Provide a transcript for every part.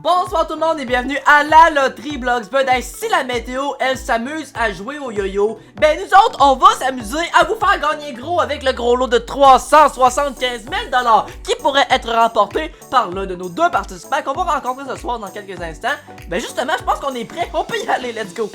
Bonsoir tout le monde et bienvenue à la loterie Bloxburg. Si la météo, elle s'amuse à jouer au yo-yo, ben nous autres, on va s'amuser à vous faire gagner gros avec le gros lot de 375 000 qui pourrait être remporté par l'un de nos deux participants qu'on va rencontrer ce soir dans quelques instants. Ben justement, je pense qu'on est prêt, on peut y aller, let's go!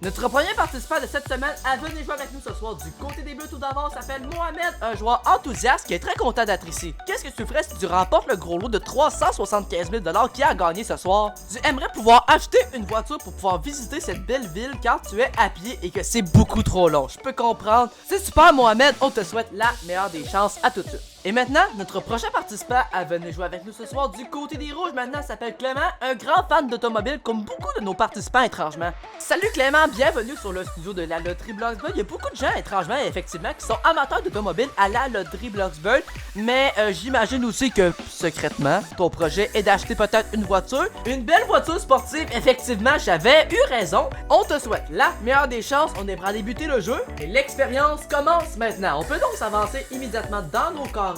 Notre premier participant de cette semaine à venir jouer avec nous ce soir du côté des Bleus tout d'abord s'appelle Mohamed, un joueur enthousiaste qui est très content d'être ici. Qu'est-ce que tu ferais si tu remportes le gros lot de 375 000 qui a gagné ce soir? Tu aimerais pouvoir acheter une voiture pour pouvoir visiter cette belle ville car tu es à pied et que c'est beaucoup trop long. Je peux comprendre. C'est super Mohamed, on te souhaite la meilleure des chances à tout de suite. Et maintenant, notre prochain participant à venir jouer avec nous ce soir du côté des Rouges maintenant s'appelle Clément, un grand fan d'automobile comme beaucoup de nos participants étrangement. Salut Clément, bienvenue sur le studio de la loterie Bloxburg. Il y a beaucoup de gens étrangement effectivement qui sont amateurs d'automobile à la loterie Bloxburg, mais j'imagine aussi que secrètement, ton projet est d'acheter peut-être une voiture, une belle voiture sportive. Effectivement, j'avais eu raison. On te souhaite la meilleure des chances, on est prêt à débuter le jeu et l'expérience commence maintenant. On peut donc s'avancer immédiatement dans nos carrés.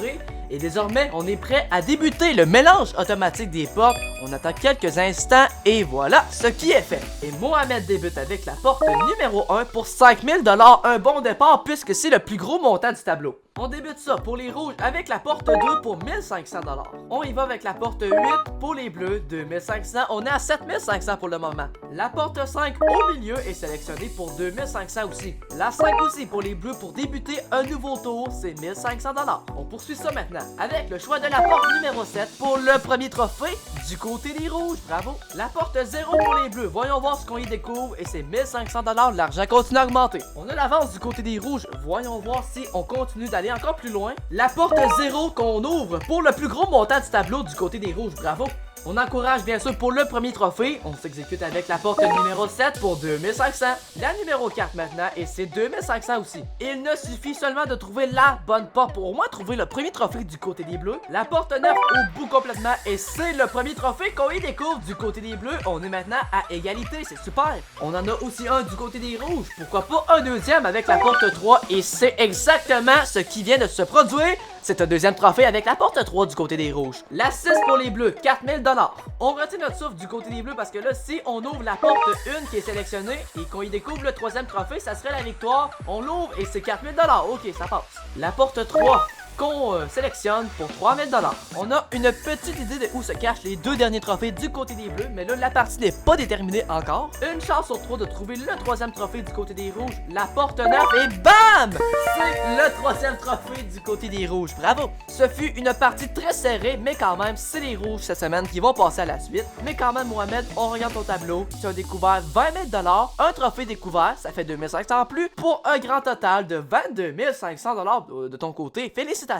Et désormais, on est prêt à débuter le mélange automatique des portes. On attend quelques instants et voilà ce qui est fait. Et Mohamed débute avec la porte numéro 1 pour 5 000 $, un bon départ puisque c'est le plus gros montant du tableau. On débute ça pour les rouges avec la porte 2 pour 1 500 $. On y va avec la porte 8 pour les bleus, 2 500 $. On est à 7 500 pour le moment. La porte 5 au milieu est sélectionnée pour 2 500 $ aussi. La 5 aussi pour les bleus pour débuter un nouveau tour, c'est 1 500 $. On poursuit ça maintenant avec le choix de la porte numéro 7 pour le premier trophée du côté des rouges. Bravo. La porte 0 pour les bleus. Voyons voir ce qu'on y découvre et c'est 1 500 $. L'argent continue à augmenter. On a l'avance du côté des rouges. Voyons voir si on continue d'aller encore plus loin. La porte 0 qu'on ouvre pour le plus gros montant du tableau du côté des rouges. Bravo. On encourage bien sûr pour le premier trophée. On s'exécute avec la porte numéro 7 pour 2 500. La numéro 4 maintenant et c'est 2 500 aussi. Il ne suffit seulement de trouver la bonne porte pour au moins trouver le premier trophée du côté des bleus. La porte 9 au bout complètement et c'est le premier trophée qu'on y découvre du côté des bleus. On est maintenant à égalité, c'est super. On en a aussi un du côté des rouges. Pourquoi pas un deuxième avec la porte 3 et c'est exactement ce qui vient de se produire. C'est un deuxième trophée avec la porte 3 du côté des rouges. La 6 pour les bleus, 4 000 $. On retient notre souffle du côté des bleus parce que là, si on ouvre la porte 1 qui est sélectionnée et qu'on y découvre le troisième trophée, ça serait la victoire. On l'ouvre et c'est 4 000 $. Ok, ça passe. La porte 3 qu'on sélectionne pour 3 000 $. On a une petite idée de où se cachent les deux derniers trophées du côté des bleus, mais là, la partie n'est pas déterminée encore. Une chance sur 3 de trouver le troisième trophée du côté des rouges, la porte 9, et BAM! C'est le troisième trophée du côté des rouges. Bravo! Ce fut une partie très serrée, mais quand même, c'est les rouges cette semaine qui vont passer à la suite. Mais quand même, Mohamed, on regarde ton tableau. Tu as découvert 20 000 $, un trophée découvert, ça fait 2 500 en plus, pour un grand total de 22 500 $ de ton côté. Félicitations!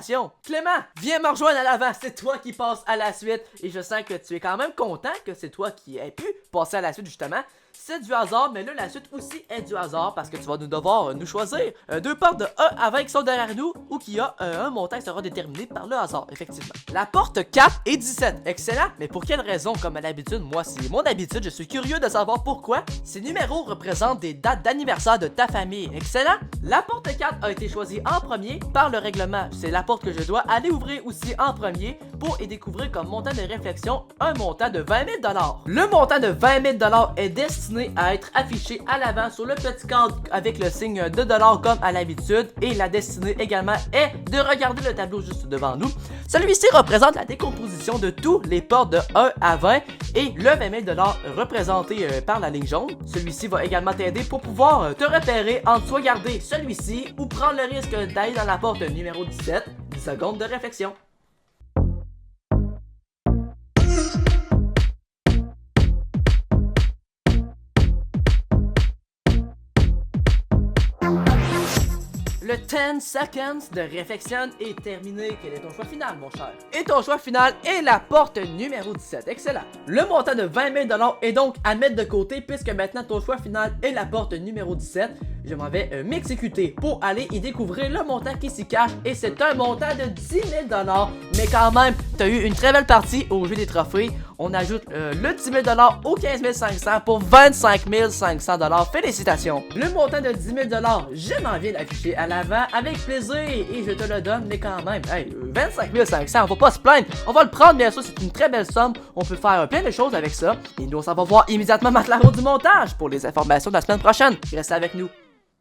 Clément, viens me rejoindre à l'avant, c'est toi qui passes à la suite et je sens que tu es quand même content que c'est toi qui aies pu passer à la suite justement. C'est du hasard, mais là la suite aussi est du hasard parce que tu vas nous devoir nous choisir deux portes de 1 à 20 qui sont derrière nous ou qui a un montant qui sera déterminé par le hasard, effectivement. La porte 4 et 17, excellent, mais pour quelle raison? Comme à l'habitude, moi c'est mon habitude, je suis curieux de savoir pourquoi. Ces numéros représentent des dates d'anniversaire de ta famille, excellent. La porte 4 a été choisie en premier par le règlement, c'est la porte que je dois aller ouvrir aussi en premier pour y découvrir comme montant de réflexion un montant de 20 000 $. Le montant de 20 000 $ est destiné à être affiché à l'avant sur le petit cadre avec le signe de dollar comme à l'habitude et la destinée également est de regarder le tableau juste devant nous. Celui-ci représente la décomposition de tous les portes de 1 à 20 et le 20 000 $ représenté par la ligne jaune. Celui-ci va également t'aider pour pouvoir te repérer entre soit garder celui-ci ou prendre le risque d'aller dans la porte numéro 17, 10 secondes de réflexion. Le 10 seconds de réflexion est terminé. Quel est ton choix final, mon cher? Et ton choix final est la porte numéro 17. Excellent. Le montant de 20 000 $ est donc à mettre de côté puisque maintenant ton choix final est la porte numéro 17. je m'en vais m'exécuter pour aller y découvrir le montant qui s'y cache et c'est un montant de 10 000 $. Mais quand même, tu as eu une très belle partie au jeu des trophées. On ajoute le 10 000 $ au 15 500 pour 25 500 $. Félicitations! Le montant de 10 000 $, je m'en viens d'afficher à l'avant avec plaisir et je te le donne, mais quand même, hey, 25 500, on va pas se plaindre, on va le prendre bien sûr, c'est une très belle somme, on peut faire plein de choses avec ça. Et nous, on s'en va voir immédiatement Matlaro du montage pour les informations de la semaine prochaine. Restez avec nous.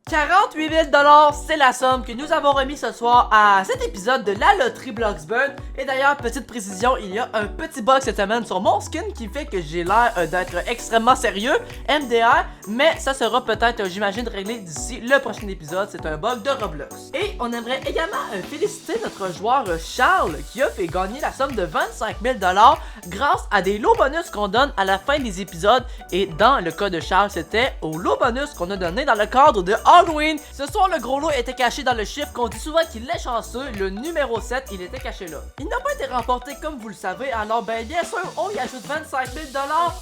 48 000 $, c'est la somme que nous avons remis ce soir à cet épisode de la loterie Bloxburg. Et d'ailleurs, petite précision, il y a un petit bug cette semaine sur mon skin qui fait que j'ai l'air d'être extrêmement sérieux, MDR, mais ça sera peut-être, j'imagine, réglé d'ici le prochain épisode. C'est un bug de Roblox. Et on aimerait également féliciter notre joueur Charles qui a fait gagner la somme de 25 000 $ grâce à des lots bonus qu'on donne à la fin des épisodes. Et dans le cas de Charles, c'était au lot bonus qu'on a donné dans le cadre de Halloween. Ce soir, le gros lot était caché dans le chiffre qu'on dit souvent qu'il est chanceux. Le numéro 7, il était caché là. Il n'a pas été remporté comme vous le savez, alors ben bien sûr, on y ajoute 25 000 $.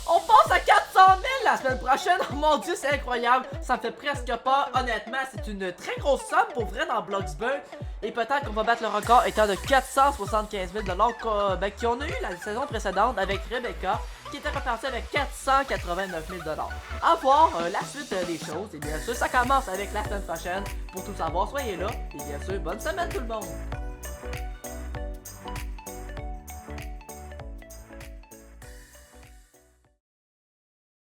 On passe à 400 000 la semaine prochaine. Oh mon dieu, c'est incroyable. Ça me fait presque peur. Honnêtement, c'est une très grosse somme pour vrai dans Bloxburg. Et peut-être qu'on va battre le record étant de 475 000 $, qu'on a eu la saison précédente avec Rebecca, qui était reparti avec 489 000 $. À voir la suite des choses. Et bien sûr, ça commence avec la semaine prochaine. Pour tout savoir, soyez là. Et bien sûr, bonne semaine tout le monde!